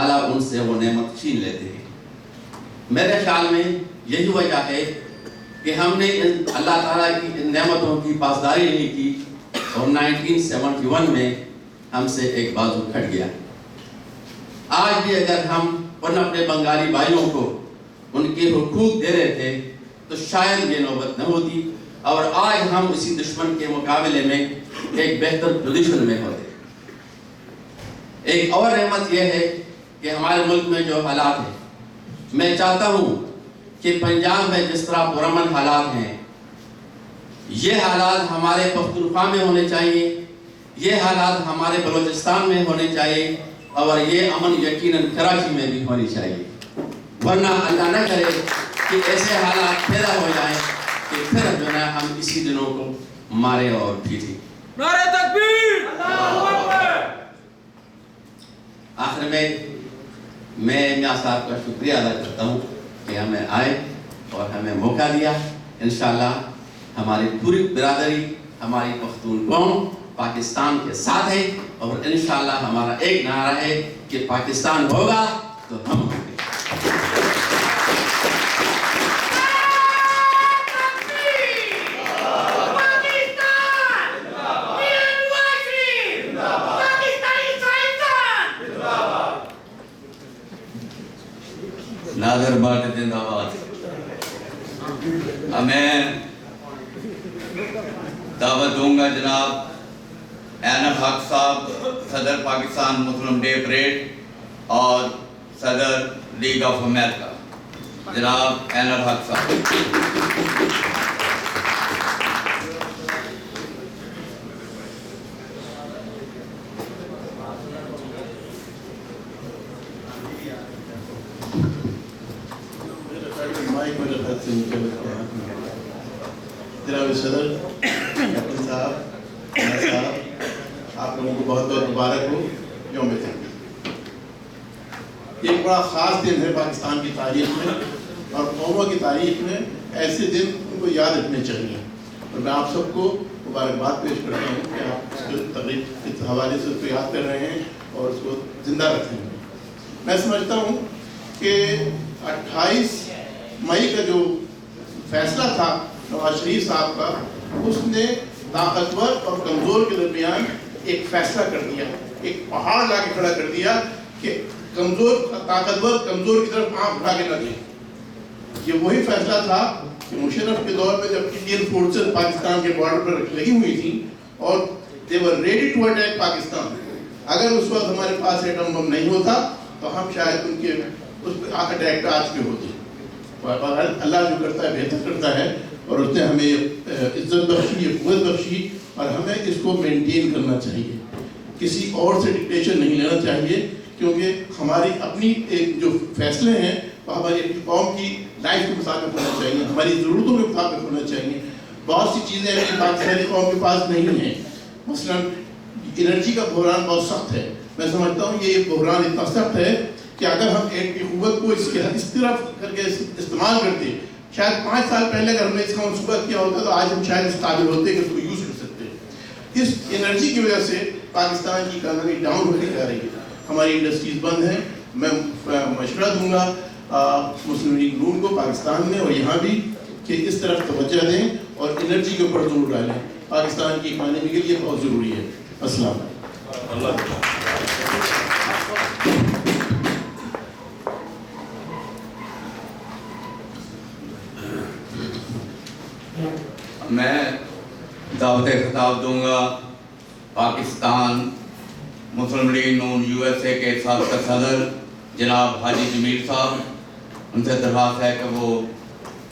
تعالیٰ ان سے وہ نعمت چھین لیتے ہیں۔ میرے خیال میں یہی وجہ ہے کہ ہم نے اللہ تعالیٰ کی ان نعمتوں کی پاسداری نہیں کی اور 1971 میں ہم سے ایک بازو کھٹ گیا۔ آج بھی اگر ہم ان اپنے بنگالی بھائیوں کو ان کے حقوق دے رہے تھے تو شاید یہ نوبت نہ ہوتی اور آج ہم اسی دشمن کے مقابلے میں ایک بہتر پوزیشن میں ہوتے۔ ایک اور نعمت یہ ہے کہ ہمارے ملک میں جو حالات ہیں، میں چاہتا ہوں کہ پنجاب میں جس طرح پرامن حالات ہیں، یہ حالات ہمارے پختونخوا میں ہونے چاہیے، یہ حالات ہمارے بلوچستان میں ہونے چاہیے اور یہ امن یقیناً کراچی میں بھی ہونی چاہیے، ورنہ اللہ نہ کرے کہ ایسے حالات پیدا ہو جائیں کہ پھر جو ہے ہم اسی دنوں کو مارے اور پیٹیں۔ نعرہ تکبیر! اللہ اکبر! آخر میں میاں صاحب کا شکریہ ادا کرتا ہوں کہ ہمیں آئے اور ہمیں موقع دیا۔ انشاءاللہ ہماری پوری برادری، ہماری پختون قوم پاکستان کے ساتھ ہے اور انشاءاللہ ہمارا ایک نعرہ ہے کہ پاکستان ہوگا تو ہم ہوں گے۔ ناظر بات زندہ باد۔ میں دعوت دوں گا جناب عین الحق صاحب، صدر پاکستان مسلم ڈے پریڈ اور صدر لیگ آف امریکہ، جناب عین الحق صاحب۔ جناب صدر، کیپٹن صاحب، آپ لوگوں کو بہت بہت مبارک ہو یوم تنگی۔ ایک بڑا خاص دن ہے پاکستان کی تاریخ میں اور قوموں کی تاریخ میں، ایسے دن ان کو یاد رکھنے چاہیے اور میں آپ سب کو مبارکباد پیش کرتا ہوں کہ آپ اس تقریب اس حوالے سے اس کو یاد کر رہے ہیں اور اس کو زندہ رکھیں گے۔ میں سمجھتا ہوں کہ 28 مئی کا جو فیصلہ تھا نواز شریف صاحب کا، اس نے طاقتور اور کمزور کے درمیان ایک فیصلہ کر دیا، ایک پہاڑ لا کے کھڑا کر دیا کہ طاقتور کمزور کی طرف آنکھ اٹھا کے نہ دیں۔ یہ وہی فیصلہ تھا کہ مشرف کے دور میں جب انڈین فورسز پاکستان کے بارڈر پر لگی ہوئی تھی اور they were ready to attack Pakistan, اگر اس وقت ہمارے پاس ایٹم بم نہیں ہوتا تو ہم شاید ان کے اس پہ اٹیک پہ آج کے ہوتے۔ اللہ جو کرتا ہے بہتر کرتا ہے اور اس نے ہمیں عزت بخشی، قوت بخشی اور ہمیں اس کو مینٹین کرنا چاہیے، کسی اور سے ڈکٹیشن نہیں لینا چاہیے، کیونکہ ہماری اپنی جو فیصلے ہیں وہ ہماری اپنی قوم کی لائف کے مطابق ہونا چاہیے، ہماری ضرورتوں کے مطابق ہونا چاہیے۔ بہت سی چیزیں اپنی پاکستانی قوم کے پاس نہیں ہیں، مثلاً انرجی کا بحران بہت سخت ہے۔ میں سمجھتا ہوں یہ بحران اتنا سخت ہے کہ اگر ہم ایٹمی قوت کو اس طرح کر کے استعمال کرتے، شاید 5 سال پہلے اگر ہم نے اس کا منصوبہ کیا ہوتا تو آج ہم شاید اس قابل ہوتے کہ اس کو یوز کر سکتے۔ اس انرجی کی وجہ سے پاکستان کی اکانومی ڈاؤن ہوتی جا رہی ہے، ہماری انڈسٹریز بند ہیں۔ میں مشورہ دوں گا مسلم لیگ نون کو پاکستان میں اور یہاں بھی کہ اس طرف توجہ دیں اور انرجی کے اوپر زور ڈالیں، پاکستان کی اکانومی کے لیے بہت ضروری ہے۔ السلام علیکم۔ میں دعوت خطاب دوں گا پاکستان مسلم لیگ نون USA کے سابقہ صدر جناب حاجی جمیل صاحب۔ ان سے درخواست ہے کہ وہ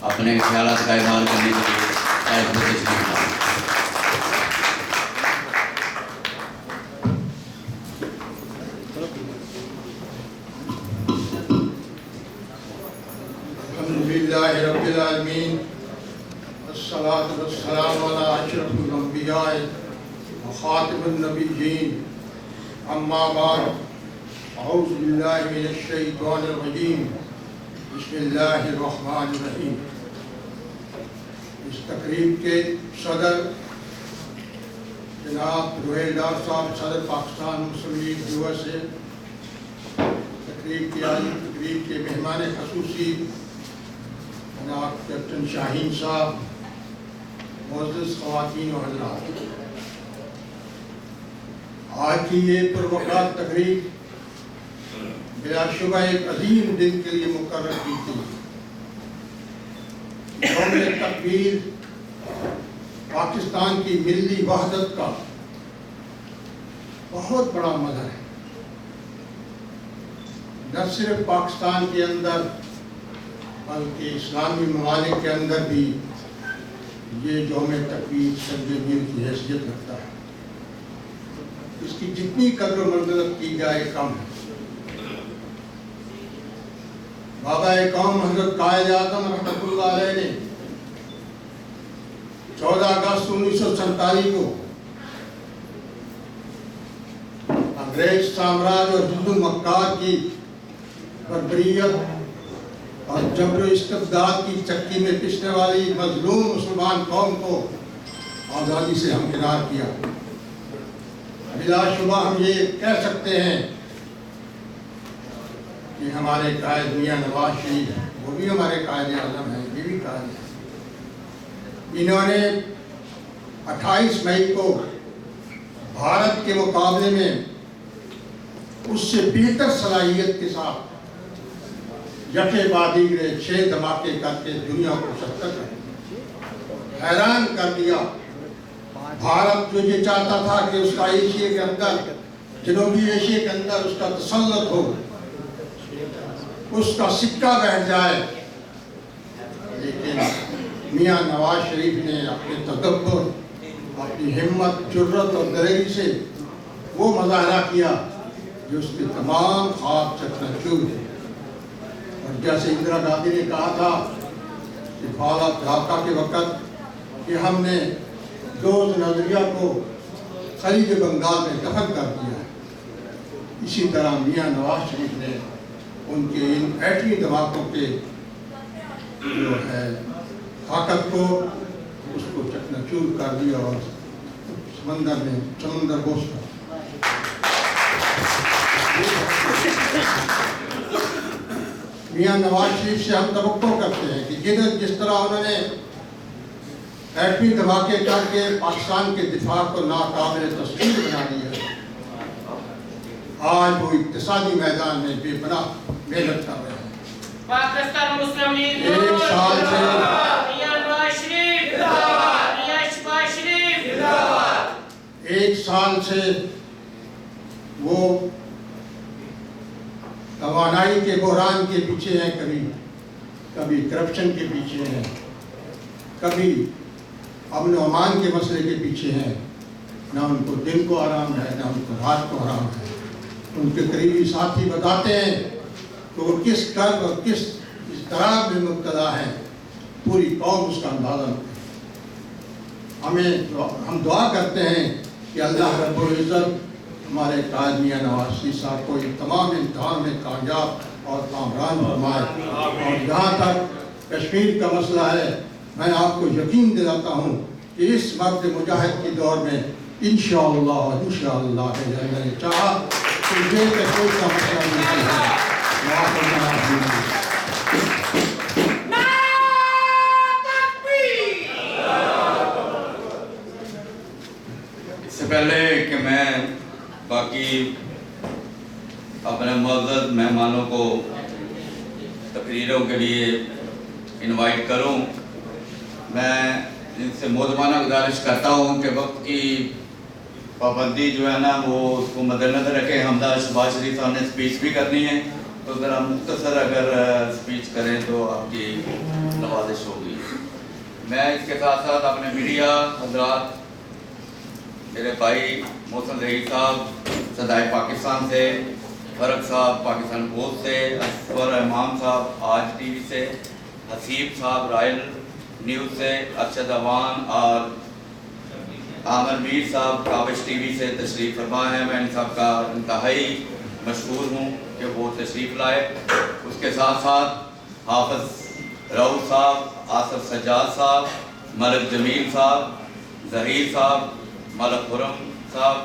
اپنے خیالات کا اظہار کرنے کے لیے تشریف لائیں۔ الحمدللہ رب العالمین، والصلاة والسلام علی اشرف الانبیاء وخاتم النبیین، اما بعد، اعوذ باللہ من الشیطان الرجیم، بسم اللہ الرحمن الرحیم۔ اس تقریب کے صدر جناب روہیل ڈار صاحب، صدر پاکستان مسلم لیگ USA، تقریب کی آج تقریب کے مہمان خصوصی جناب کیپٹن شاہین صاحب، معزز خواتین و حضرات، آج کی یہ پروقات تقریب بلا شبہ ایک عظیم دن کے لیے مقرر کی تھی۔ یوم تکبیر پاکستان کی ملی وحدت کا بہت بڑا مظہر ہے۔ نہ صرف پاکستان کے اندر بلکہ اسلامی ممالک کے اندر بھی یہ یوم تکبیر سرگرمیوں کی حیثیت رکھتا ہے۔ اس کی جتنی قدر و منزلت کی جائے کم ہے۔ بابا قوم حضرت قائد اعظم رحمۃ اللہ علیہ نے 14 اگست 1947 کو انگریز سامراج اور ہندو مکار کی بربریت اور جبر و استبداد کی چکی میں پسنے والی مظلوم مسلمان قوم کو آزادی سے ہمکنار کیا۔ بلا شبہ ہم یہ کہہ سکتے ہیں کہ ہمارے قائد میاں نواز شریف، وہ بھی ہمارے قائد اعظم ہیں، یہ بھی قائد ہیں، انہوں نے 28 مئی کو بھارت کے مقابلے میں اس سے بہتر صلاحیت کے ساتھ یکے بعد دیگرے 6 دھماکے کر کے دنیا کو حیران کر دیا۔ بھارت جو یہ چاہتا تھا کہ اس کا ایشیا کے اندر، جنوبی ایشیا کے اندر اس کا تسلط ہو، اس کا سکہ بیٹھ جائے، لیکن میاں نواز شریف نے اپنے تدبر، اپنی ہمت، جرت اور دلیری سے وہ مظاہرہ کیا جو اس کے تمام خواب چکنا چور تھے۔ اور جیسے اندرا گاندھی نے کہا تھا کہ فالا دھاکہ کے وقت کہ ہم نے دوست نظریہ کو خلیج بنگال میں دفن کر دیا، اسی طرح میاں نواز شریف نے ان کے ان ایٹمی دھماکوں کے جو ہے طاقت کو، اس کو چکناچور کر دیا اور سمندر بوس کر۔ میاں نواز شریف سے ہم توقع کرتے ہیں کہ جس طرح انہوں نے ایٹمی دھماکے کر کے پاکستان کے دفاع کو ناقابل تسخیر بنا دیا، آج وہ اقتصادی میدان میں بے پناہ محنت کر رہے ہیں۔ پاکستان مسلم لیگ ایک سال سے میاں نواز شریف میاں شہباز شریف 1 سال سے وہ توانائی کے بحران کے پیچھے ہیں، کبھی کرپشن کے پیچھے ہیں، کبھی امن و امان کے مسئلے کے پیچھے ہیں۔ نہ ان کو دن کو آرام ہے، نہ ان کو رات کو آرام ہے۔ ان کے قریبی ساتھی بتاتے ہیں کہ وہ کس کرب اور کس اضطراب میں مبتلا ہیں، پوری قوم اس کا اندازہ ہم دعا کرتے ہیں کہ اللہ رب العزت ہمارے قائد میاں نواز شریف صاحب کو تمام امتحان میں کامیاب اور کامران فرمائے۔ اور جہاں تک کشمیر کا مسئلہ ہے، میں آپ کو یقین دلاتا ہوں کہ اس وقت مجاہد کی دور میں انشاءاللہ اللہ نے چاہا کہ یہ کشمیر کا مسئلہ نہیں ہے۔ اس سے پہلے کہ میں باقی اپنے معزز مہمانوں کو تقریروں کے لیے انوائٹ کروں، میں ان سے مؤدبانہ گزارش کرتا ہوں کہ وقت کی پابندی جو ہے نا وہ اس کو مد نظر رکھیں۔ حمزہ شہباز شریف صاحب نے اسپیچ بھی کرنی ہے، تو ذرا مختصر اگر اسپیچ کریں تو آپ کی نوازش ہوگی۔ میں اس کے ساتھ ساتھ اپنے میڈیا حضرات، میرے بھائی محسن ظہیر صاحب صدائے پاکستان سے، فرق صاحب پاکستان پوسٹ سے، اصفر امام صاحب آج ٹی وی سے، حسیب صاحب رائل نیوز سے، ارشد اوان اور عامر میر صاحب کاوش ٹی وی سے تشریف فرما ہے۔ میں ان صاحب کا انتہائی مشکور ہوں کہ وہ تشریف لائے۔ اس کے ساتھ ساتھ حافظ رؤف صاحب، آصف سجاد صاحب، ملک جمیل صاحب، ظہیر صاحب، ملک خرم صاحب،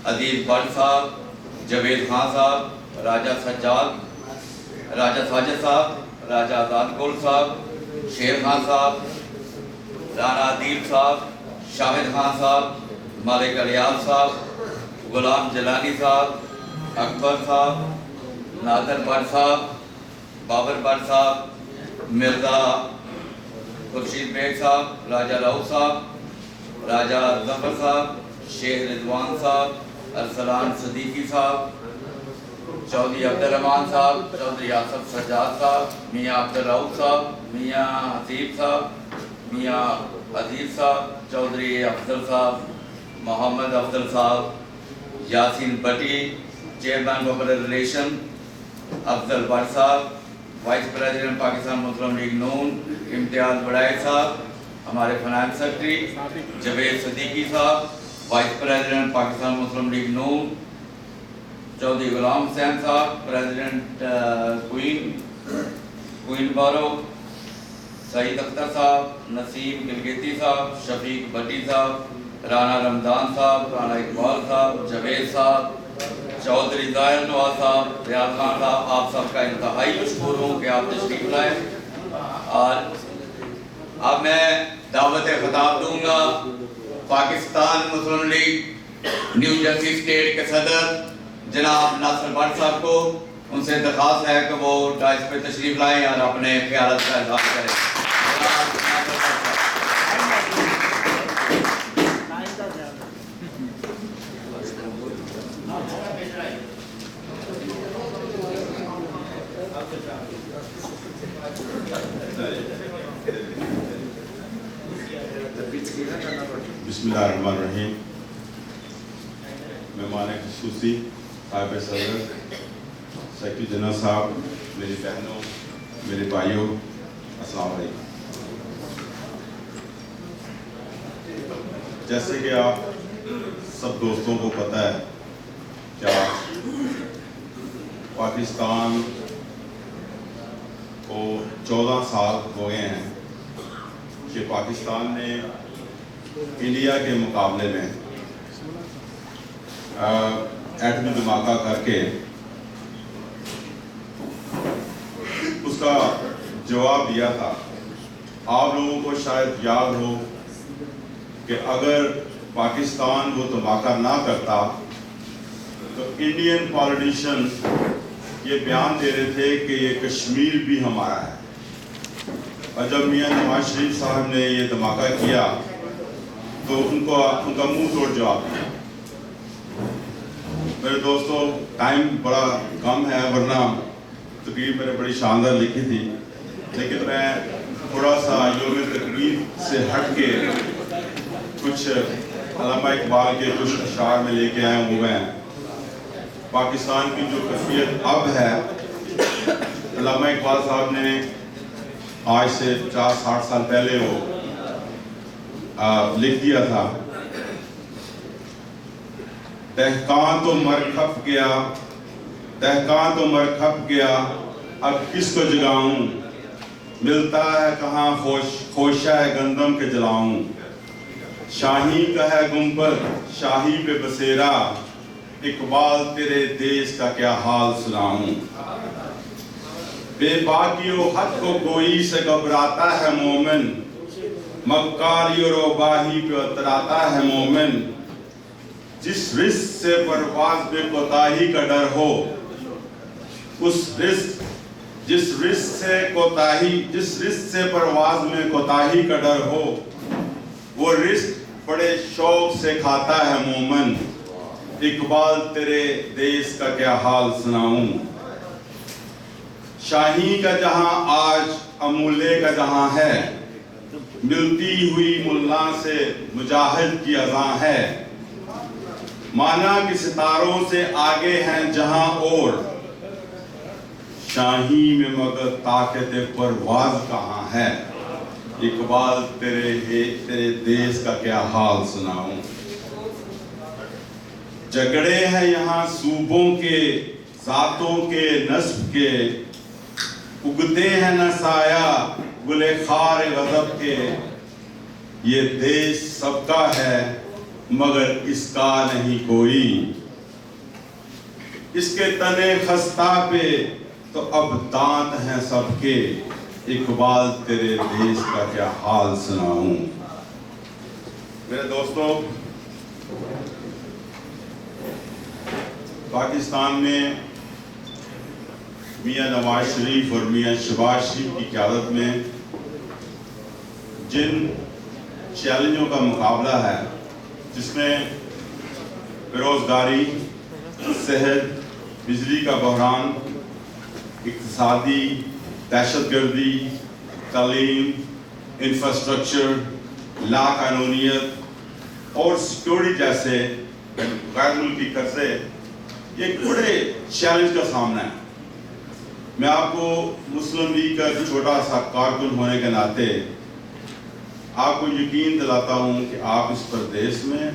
عزیز بٹ صاحب، جاوید خان صاحب، راجہ سجاد، راجہ ساجد صاحب، راجہ آزاد گول صاحب، شیر خان صاحب، رانا عدیل صاحب، شاہد خان صاحب، مالک الیاس صاحب، غلام جلانی صاحب، اکبر صاحب، نادر بٹ صاحب، بابر بٹ صاحب، مرزا خورشید بیگ صاحب، راجہ رؤف صاحب، راجہ ظفر صاحب، شیخ رضوان صاحب، ارسلان صدیقی صاحب، چودھری عبدالرحمان صاحب، چودھری آصف سجاد صاحب، میاں عبدالرؤف صاحب، میاں حسیب صاحب، میاں عزیز صاحب، چودھری افضل صاحب، محمد افضل صاحب، Yasin Batti, chairman public relation Afzal Butt صاحب، vice president Pakistan Muslim league Noon Imtiaz Barai صاحب، ہمارے فنانس سیکرٹری جوید صدیقی صاحب، vice president Pakistan Muslim league Noon Chaudhry Ghulam Hussain صاحب، پریزیڈنٹ کوئن بارو، سعید اختر صاحب، نسیم گلگیتی صاحب، شفیق بٹی صاحب، رانا رمضان صاحب، رانا اقبال صاحب، جوید صاحب، چودھری ظاہر نواز صاحب، ریاض خان صاحب، آپ سب کا انتہائی مشکور ہوں کہ آپ تشریف لائے. اور اب میں دعوت خطاب دوں گا Pakistan Muslim league new Jersey state کے صدر جناب ناصر بٹ صاحب کو. ان سے درخواست ہے کہ وہ ڈائس پہ تشریف لائیں اور اپنے خیالات کا اظہار کریں. بسم اللہ الرحمن الرحیم. مہمان خصوصی صاحب صدر سیکرٹری جنرل صاحب، میری بہنوں، میرے بھائیوں، السلام علیکم. جیسے کہ آپ سب دوستوں کو پتہ ہے کیا پاکستان کو 14 سال ہو گئے ہیں کہ پاکستان نے انڈیا کے مقابلے میں ایٹمی دھماکہ کر کے اس کا جواب دیا تھا. آپ لوگوں کو شاید یاد ہو کہ اگر پاکستان وہ دھماکہ نہ کرتا تو انڈین پالیٹیشین یہ بیان دے رہے تھے کہ یہ کشمیر بھی ہمارا ہے. اور جب میاں نواز شریف صاحب نے یہ دھماکہ کیا تو ان کا منہ توڑ جواب دیا. میرے دوستوں، ٹائم بڑا کم ہے، ورنہ تقریر میں نے بڑی شاندار لکھی تھی، لیکن میں تھوڑا سا یوم تقریر سے ہٹ کے کچھ علامہ اقبال کے کچھ اشعار میں لے کے آئے ہوئے ہیں. پاکستان کی جو کیفیت اب ہے، علامہ اقبال صاحب نے آج سے 50-60 سال پہلے وہ لکھ دیا تھا. دہقان تو مر کھپ گیا، دہقان تو مر کھپ گیا، اب کس کو جگاؤں، ملتا ہے کہاں خوشہ ہے گندم کے جلاؤں. شاہی کا ہے گنبد شاہی پہ بسیرا، اقبال تیرے دیش کا کیا حال سناؤں. بے باکی و خط کو گوئی سے گھبراتا ہے مومن، مکاری اور اوباہی پہ اتراتا ہے مومن. جس رزق سے پرواز میں کوتاہی کا ڈر ہو، جس رزق سے پرواز میں کوتاہی کا ڈر ہو، وہ رزق بڑے شوق سے کھاتا ہے مومن. اقبال تیرے دیش کا کیا حال سناؤں. شاہی کا جہاں آج امولے کا جہاں ہے، ملتی ہوئی ملا سے مجاہد کی اذاں ہے. مانا کہ ستاروں سے آگے ہیں جہاں اور، شاہی میں مگر طاقت پرواز کہاں ہے. اقبال تیرے دیش کا کیا حال سناؤں. جھگڑے ہیں یہاں صوبوں کے، ذاتوں کے، نسب کے، اگتے ہیں نہ سایہ گل خار غضب کے. یہ دیش سب کا ہے مگر اس کا نہیں کوئی، اس کے تنے خستہ پہ تو اب دانت ہیں سب کے، اقبال تیرے دیش کا کیا حال سناؤں۔ میرے دوستوں، پاکستان میں میاں نواز شریف اور میاں شہباز شریف کی قیادت میں جن چیلنجوں کا مقابلہ ہے، جس میں بےروزگاری، صحت، بجلی کا بحران، اقتصادی، دہشت گردی، تعلیم، انفراسٹرکچر، لا قانونیت اور سیکورٹی جیسے غیر ملکی قرضے، یہ ایک بڑے چیلنج کا سامنا ہے۔ میں آپ کو مسلم لیگ کا چھوٹا سا کارکن ہونے کے ناطے آپ کو یقین دلاتا ہوں کہ آپ اس پردیس میں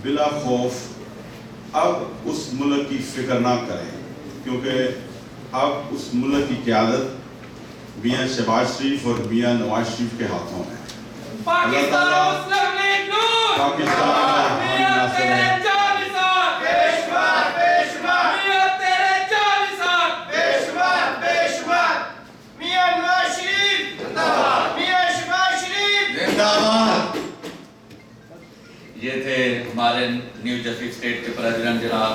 بلا خوف اب اس ملک کی فکر نہ کریں، کیونکہ اب اس ملک کی قیادت میاں شہباز شریف اور میاں نواز شریف کے ہاتھوں میں۔ پاکستان مسلم لیگ نور، پاکستان میاں تیرے جانثار، پیشوا پیشوا، میاں تیرے جانثار، پیشوا پیشوا، میاں نواز شریف زندہ باد، میاں شہباز شریف زندہ باد۔ یہ تھے ہمارے نیو جرسی اسٹیٹ کے پریزیڈنٹ جناب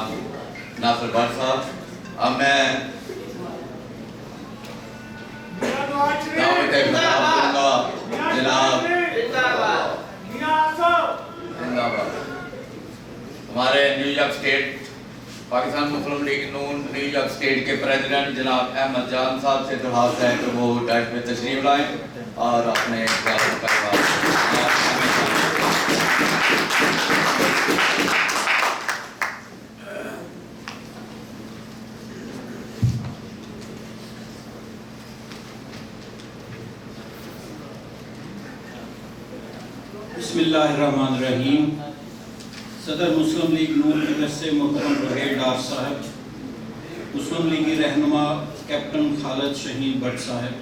ناصر بٹ صاحب۔ اب میں دعوت خطاب دوں گا جناب زندہ باد۔ ہمارے new York state Pakistan Muslim league نون نیو یارک اسٹیٹ کے پریزیڈنٹ جناب احمد جان صاحب سے درخواست ہے کہ وہ ڈائٹ پہ تشریف لائیں اور اپنے خیالوں کا اظہار۔ بسم اللہ الرحمن الرحیم۔ صدر مسلم لیگ نون سے محترم رہے ڈار صاحب، مسلم لیگی رہنما کیپٹن خالد شہین بٹ صاحب،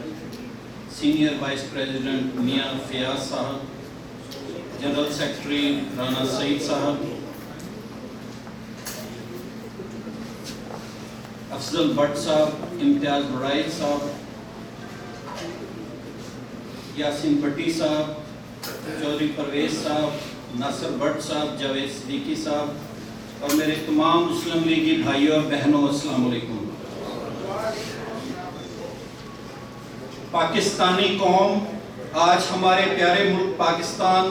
سینئر وائس پریزیڈنٹ میاں فیاض صاحب، جنرل سیکرٹری رانا سعید صاحب، افضل بٹ صاحب، امتیاز بڑائی صاحب، یاسین بٹی صاحب، چودھری پرویز صاحب، ناصر بٹ صاحب، جاوید صدیقی صاحب اور میرے تمام مسلم لیگی بھائیوں اور بہنوں، السلام علیکم۔ پاکستانی قوم آج ہمارے پیارے ملک پاکستان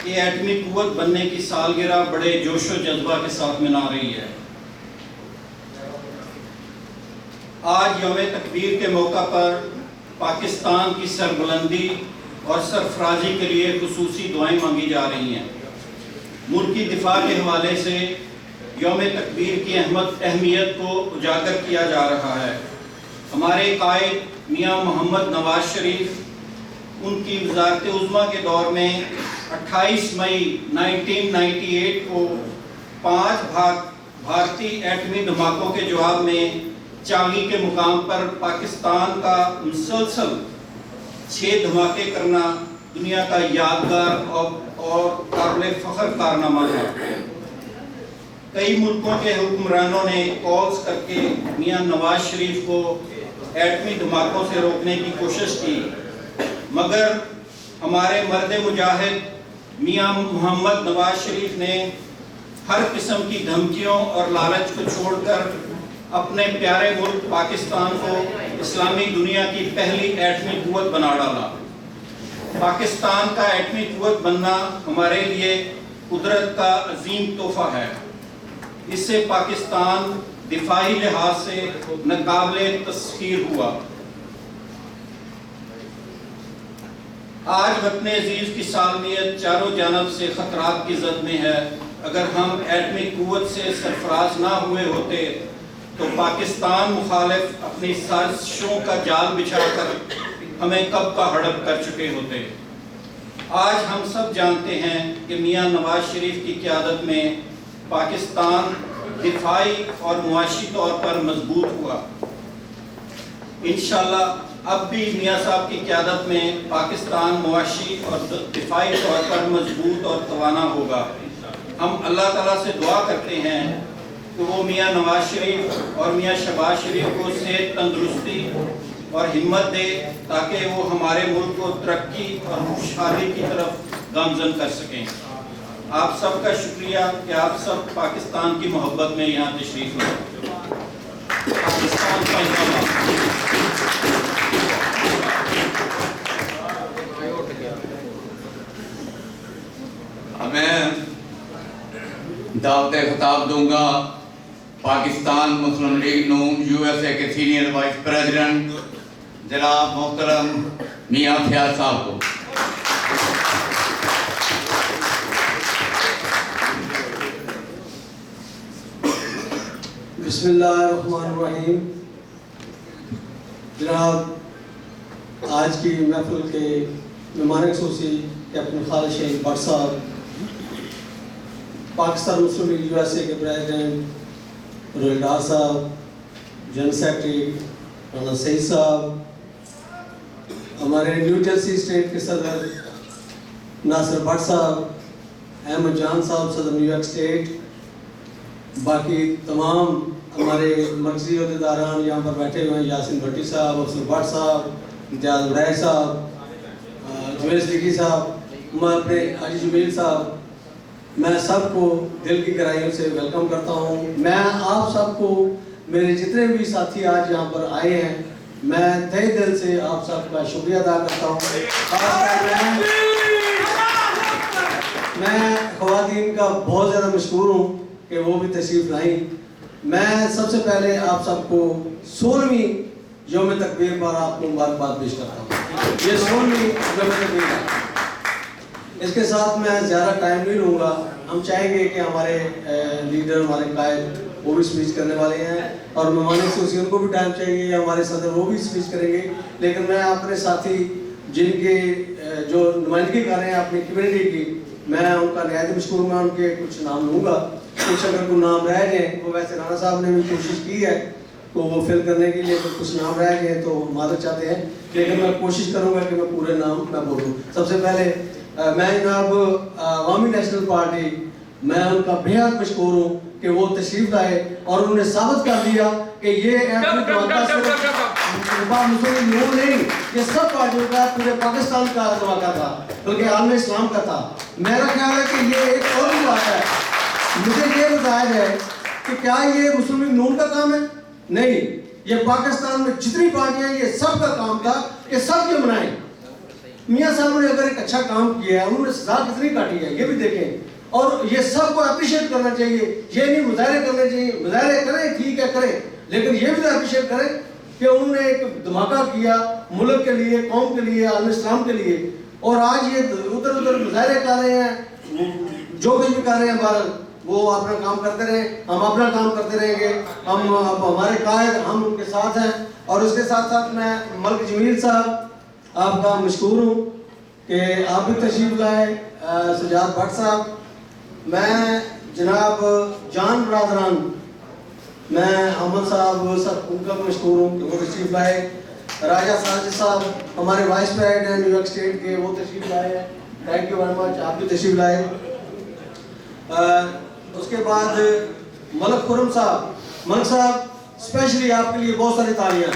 کے ایٹمی قوت بننے کی سالگرہ بڑے جوش و جذبہ کے ساتھ منا رہی ہے۔ آج یوم تکبیر کے موقع پر پاکستان کی سربلندی اور سرفرازی کے لیے خصوصی دعائیں مانگی جا رہی ہیں۔ ملک کی دفاع کے حوالے سے یوم تکبیر کی اہمیت کو اجاگر کیا جا رہا ہے۔ ہمارے قائد میاں محمد نواز شریف ان کی وزارت عظمیٰ کے دور میں 28 مئی 1998 کو 5 بھارتی ایٹمی دھماکوں کے جواب میں چاغی کے مقام پر پاکستان کا مسلسل 6 دھماکے کرنا دنیا کا یادگار اور قابل فخر کارنامہ ہے۔ کئی ملکوں کے حکمرانوں نے کالز کر کے میاں نواز شریف کو ایٹمی دھماکوں سے روکنے کی کوشش کی، مگر ہمارے مرد مجاہد میاں محمد نواز شریف نے ہر قسم کی دھمکیوں اور لالچ کو چھوڑ کر اپنے پیارے ملک پاکستان کو اسلامی دنیا کی پہلی ایٹمی قوت بنا ڈالا۔ پاکستان کا ایٹمی قوت بننا ہمارے لیے قدرت کا عظیم تحفہ ہے۔ اس سے پاکستان دفاعی لحاظ سے ناقابل تسخیر ہوا۔ آج وطن عزیز کی سالمیت چاروں جانب سے خطرات کی زد میں ہے۔ اگر ہم ایٹمی قوت سے سرفراز نہ ہوئے ہوتے تو پاکستان مخالف اپنی سازشوں کا جال بچھا کر ہمیں کب کا ہڑپ کر چکے ہوتے۔ آج ہم سب جانتے ہیں کہ میاں نواز شریف کی قیادت میں پاکستان دفاعی اور معاشی طور پر مضبوط ہوا۔ انشاءاللہ اب بھی میاں صاحب کی قیادت میں پاکستان معاشی اور دفاعی طور پر مضبوط اور توانا ہوگا۔ ہم اللہ تعالیٰ سے دعا کرتے ہیں کہ وہ میاں نواز شریف اور میاں شہباز شریف کو صحت، تندرستی اور ہمت دے تاکہ وہ ہمارے ملک کو ترقی اور خوشحالی کی طرف گامزن کر سکیں۔ آپ سب کا شکریہ کہ آپ سب پاکستان کی محبت میں یہاں تشریف لائے۔ پاکستان کا زندہ باد۔ میں دعوت خطاب دوں گا پاکستان مسلم لیگ نون USA کے سینئر وائس پریزیڈنٹ جناب محترم میاں فیاض صاحب کو۔ بسم اللہ الرحمن الرحیم۔ جناب آج کی محفل کے مہمان خصوصی کیپٹن خالد شہید بٹ صاحب، پاکستان مسلم لیگ USA کے پریزیڈنٹ روہل ڈار صاحب، جنرل سیکرٹری رانا سعید صاحب، ہمارے نیو جرسی اسٹیٹ کے صدر ناصر بٹ صاحب، احمد جان صاحب صدر نیو یارک اسٹیٹ، باقی تمام ہمارے مرکزی عہدیداران یہاں پر بیٹھے ہوئے ہیں، یاسین بھٹی صاحب، افسر بٹ صاحب، امتیاز وڈائے صاحب، جویل صدیقی صاحب، میں اپنے حاجی جمیل صاحب، میں سب کو دل کی گہرائیوں سے ویلکم کرتا ہوں۔ میں آپ سب کو، میرے جتنے بھی ساتھی آج یہاں پر آئے ہیں، میں تہہ دل سے آپ سب کا شکریہ ادا کرتا ہوں۔ خاص کر میں خواتین کا بہت زیادہ مشکور ہوں کہ وہ بھی تشریف لائیں۔ میں سب سے پہلے آپ سب کو 16ویں یوم تکبیر پر آپ کو مبارکباد پیش کرتا ہوں۔ یہ 16ویں یوم تکبیر ہے۔ اس کے ساتھ میں زیادہ ٹائم نہیں لوں گا، ہم چاہیں گے کہ ہمارے لیڈر، ہمارے قائد وہ بھی سپیچ کرنے والے ہیں، اور مہمان خصوصی ان کو بھی ٹائم چاہیے، ہمارے صدر وہ بھی سپیچ کریں گے، لیکن میں اپنے ساتھی جن کے جو نمائندگی کر رہے ہیں اپنی کمیونٹی کی، میں ان کا نہایت مشکور ہوں۔ میں ان کے کچھ نام لوں گا، کچھ اگر کوئی نام رہ جائیں، وہ ویسے رانا صاحب نے بھی کوشش کی ہے تو وہ فل کرنے کے لیے، کچھ نام رہ گئے تو معذرت چاہتے ہیں، لیکن میں کوشش کروں گا کہ میں پورے نام میں بولوں۔ سب سے پہلے میں جناب عوامی نیشنل پارٹی، میں ان کا بہت مشکور ہوں کہ وہ تشریف لائے اور انہوں نے ثابت کر دیا کہ یہ دھماکہ صرف مسلم لیگ نہیں، یہ سب پارٹیوں کا، پورے پاکستان کا دھماکہ تھا، بلکہ عالم اسلام کا تھا۔ میرا خیال ہے کہ یہ ایک اور بھی بات ہے، مجھے یہ بتایا جائے کہ کیا یہ مسلم لیگ نون کا کام ہے؟ نہیں، یہ پاکستان میں جتنی پارٹیاں ہیں یہ سب کا کام تھا کہ سب یہ منائیں۔ میاں صاحب نے اگر ایک اچھا کام کیا ہے، انہوں نے سزا کتنی کاٹی ہے یہ بھی دیکھیں، اور یہ سب کو اپریشیٹ کرنا چاہیے۔ یہ نہیں مظاہرے کرنے چاہیے، مظاہرے کریں ٹھیک ہے کریں، لیکن یہ بھی اپریشیٹ کریں کہ انہوں نے ایک دھماکہ کیا ملک کے لیے، قوم کے لیے، عالم اسلام کے لیے، اور آج یہ ادھر ادھر مظاہرے کر رہے ہیں، جو کچھ بھی کر رہے ہیں، بہرحال وہ اپنا کام کرتے رہیں، ہم اپنا کام کرتے رہیں گے، ہم ہمارے قائد ہم ان کے ساتھ ہیں۔ اور اس کے ساتھ ساتھ میں ملک جمیل صاحب آپ کا مشکور ہوں کہ آپ بھی تشریف لائے، سجاد بٹ صاحب، میں جناب جان برادران، میں احمد صاحب سب ان کا مشکور ہوں کہ وہ تشریف لائے، راجہ ساجد صاحب ہمارے vice president new York state کے، وہ تشریف لائے ہیں، تھینک یو ویری مچ، آپ بھی تشریف لائے۔ اس کے بعد ملک خرم صاحب، ملک صاحب اسپیشلی آپ کے لیے بہت ساری تالیاں۔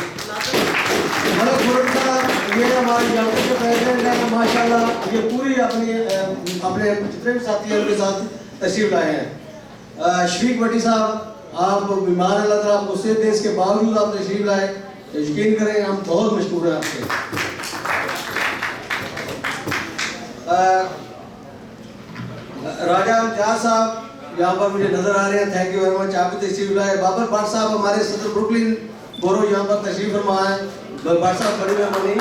ملک خرم صاحب یہ ہمارے جامعہ کے پریزیڈنٹ ہیں، ماشاءاللہ یہ پوری اپنے جتنے بھی ساتھی ہیں ان کے ساتھ تشریف لائے ہیں۔ شفیق بھٹی صاحب آپ بیمار، اللہ تعالیٰ آپ کو صحت دے، اس کے باوجود آپ تشریف لائے، یقین کریں ہم بہت مشکور ہیں آپ سے۔ راجہ امتیاز صاحب یہاں پر مجھے نظر آ رہے ہیں، تھینک یو ویری مچ، آپ بھی تشریف لائے۔ بابر بٹ صاحب ہمارے صدر بروکلن بورو یہاں پر تشریف فرما ہے، بٹ صاحب بڑی مہربانی،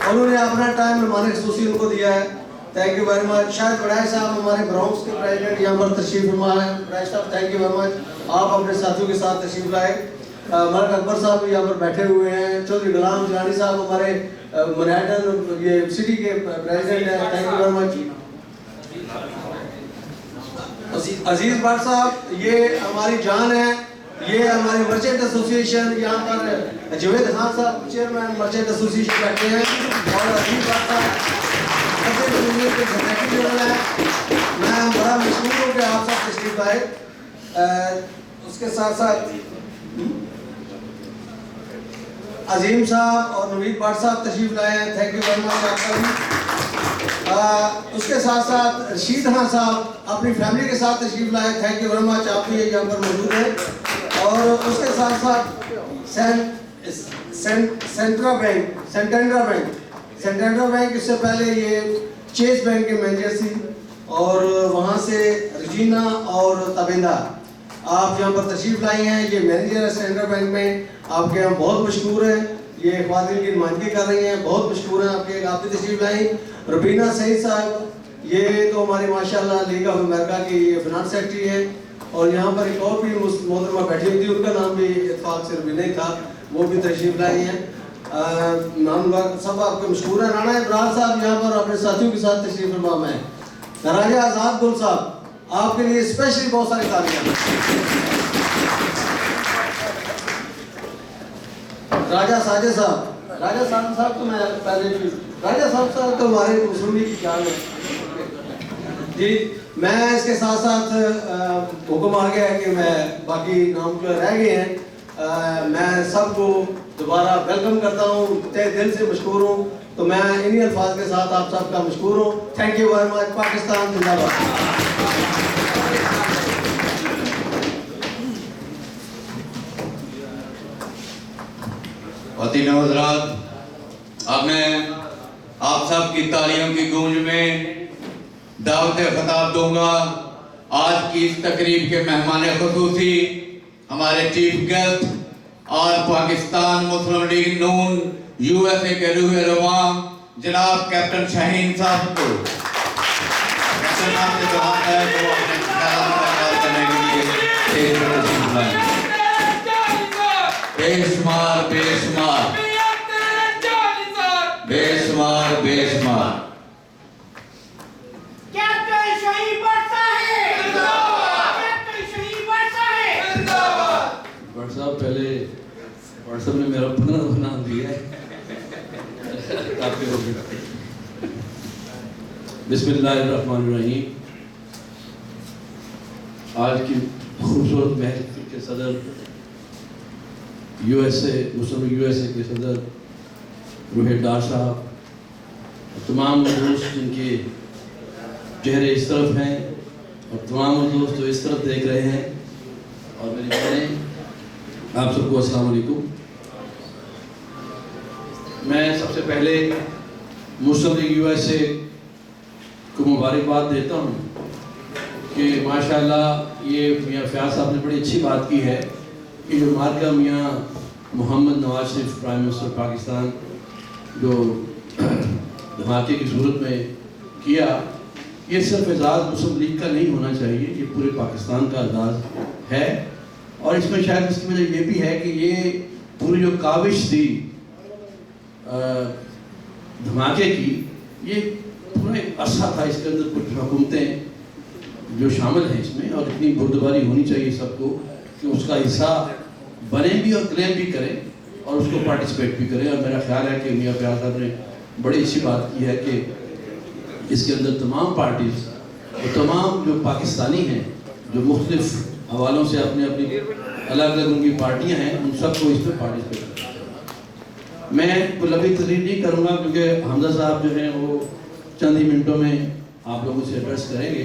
انہوں نے اپنا ٹائم مہمان خصوصی ان کو دیا ہے، تھینک یو ویری مچ۔ شاہد وڈائے صاحب ہمارے برونکس کے پریزیڈنٹ یہاں پر تشریف فرما ہے، وڈائے صاحب تھینک یو ویری مچ، آپ اپنے ساتھیوں کے ساتھ تشریف لائے۔ ملک اکبر صاحب بھی یہاں پر بیٹھے ہوئے ہیں، چودھری غلام جیلانی صاحب ہمارے منہٹن یہ سٹی کے پریزیڈنٹ ہیں، thank you very much. Aziz but صاحب یہ ہماری جان ہے، یہ ہماری مرچنٹ ایسوسی ایشن، یہاں پر جوید خان صاحب چیئرمین مرچنٹ ایسوسی ایشن بیٹھے ہیں، اور عزیز بٹ صاحب مرچنٹ ایسوسی ایشن کے سیکرٹری جنرل ہیں۔ میں بڑا مشکور ہوں کہ آپ سب تشریف لائے۔ اس کے ساتھ ساتھ عظیم صاحب اور نوید بٹ صاحب تشریف لائے ہیں، تھینک یو ویری مچ آپ کا بھی۔ اس کے ساتھ ساتھ رشید خان صاحب اپنی فیملی کے ساتھ تشریف لائے، تھینک یو ویری مچ، آپ بھی یہاں پر موجود ہیں۔ اور اس کے ساتھ ساتھ سینٹینڈرا بینک اس سے پہلے یہ چیز بینک کے مینیجر تھی، اور وہاں سے رجینا اور تابندہ آپ یہاں پر تشریف لائی ہیں، یہ مینیجر ہے سینٹرل بینک میں، آپ کے ہم بہت مشکور ہیں، یہ خواتین کی نمائندگی کر رہی ہیں، بہت مشکور ہیں آپ کے، آپ بھی تشریف لائیں۔ ربینہ سعید صاحب یہ تو ہماری ماشاءاللہ لیگ آف امریکہ کی یہ فنانس سیکرٹری ہے، اور یہاں پر ایک اور بھی محترمہ بیٹھی ہوئی تھی، ان کا نام بھی اتفاق سے ربینہ ہی تھا، وہ بھی تشریف لائی ہیں۔ نام سب آپ کے مشکور ہیں۔ رانا ابرار صاحب یہاں پر اپنے ساتھیوں کے ساتھ تشریف فرما ہیں۔ راجہ آزاد گل صاحب آپ کے لیے اسپیشلی بہت ساری تعریفیں۔ راجہ ساجد صاحب تو میں پہلے بھی، راجہ صاحب تو ہمارے مسلم کی جان ہے جی۔ میں اس کے ساتھ ساتھ حکم آ گیا ہے کہ میں باقی نام جو رہ گئے ہیں میں سب کو دوبارہ ویلکم کرتا ہوں، تہ دل سے مشکور ہوں، تو میں انہی الفاظ کے ساتھ آپ سب کا مشکور ہوں۔ Thank you very much, Pakistan زندہ باد۔ خواتین و حضرات، اب میں آپ سب کی تالیوں کی گونج میں دعوت خطاب دوں گا آج کی اس تقریب کے مہمان خصوصی ہمارے چیف گیسٹ اور Pakistan Muslim league Noon U S A کے روح رواں جناب کیپٹن شاہین صاحب کو۔ کیپٹن صاحب سے دعا ہے کہ وہ اپنے خیالات کا اظہار کرنے کے لیے اسٹیج پر تشریف لائیں۔ بے شمار بے شمار بے شمار بے شمار بٹ صاحب پہلے بٹ صاحب نے میرا 15 نام دیا ہے، بسم اللہ الرحمن الرحیم۔ آج کی خوبصورت محفل کے صدر you S a Muslim you S A کے صدر روح ڈار صاحب، تمام دوست جن کے چہرے اس طرف ہیں اور تمام دوست جو اس طرف دیکھ رہے ہیں، اور میری بہنیں، آپ سب کو السلام علیکم۔ میں سب سے پہلے مسلم لیگ یو ایس اے کو مبارکباد دیتا ہوں کہ ماشاءاللہ یہ میاں فیاض صاحب نے بڑی اچھی بات کی ہے کہ جو مارکہ میاں محمد نواز شریف پرائم منسٹر پاکستان جو دھماکے کی صورت میں کیا، یہ صرف اعزاز مسلم لیگ کا نہیں ہونا چاہیے، یہ پورے پاکستان کا اعزاز ہے، اور اس میں شاید اس کی وجہ یہ بھی ہے کہ یہ پوری جو کاوش تھی دھماکے کی، یہ پورا ایک عرصہ تھا، اس کے اندر کچھ حکومتیں جو شامل ہیں اس میں، اور اتنی بردباری ہونی چاہیے سب کو کہ اس کا حصہ بنے بھی اور کلیم بھی کرے اور اس کو پارٹیسپیٹ بھی کرے۔ اور میرا خیال ہے کہ میاں فیاض صاحب نے بڑی اچھی بات کی ہے کہ اس کے اندر تمام پارٹیز اور تمام جو پاکستانی ہیں جو مختلف حوالوں سے اپنے اپنی الگ الگ ان کی پارٹیاں ہیں، ان سب کو اس میں پارٹیسپیٹ کریں۔ میں کوئی لمبی تقریر نہیں کروں گا کیونکہ حمزہ صاحب جو ہیں وہ چند ہی منٹوں میں آپ لوگوں سے ایڈریس کریں گے۔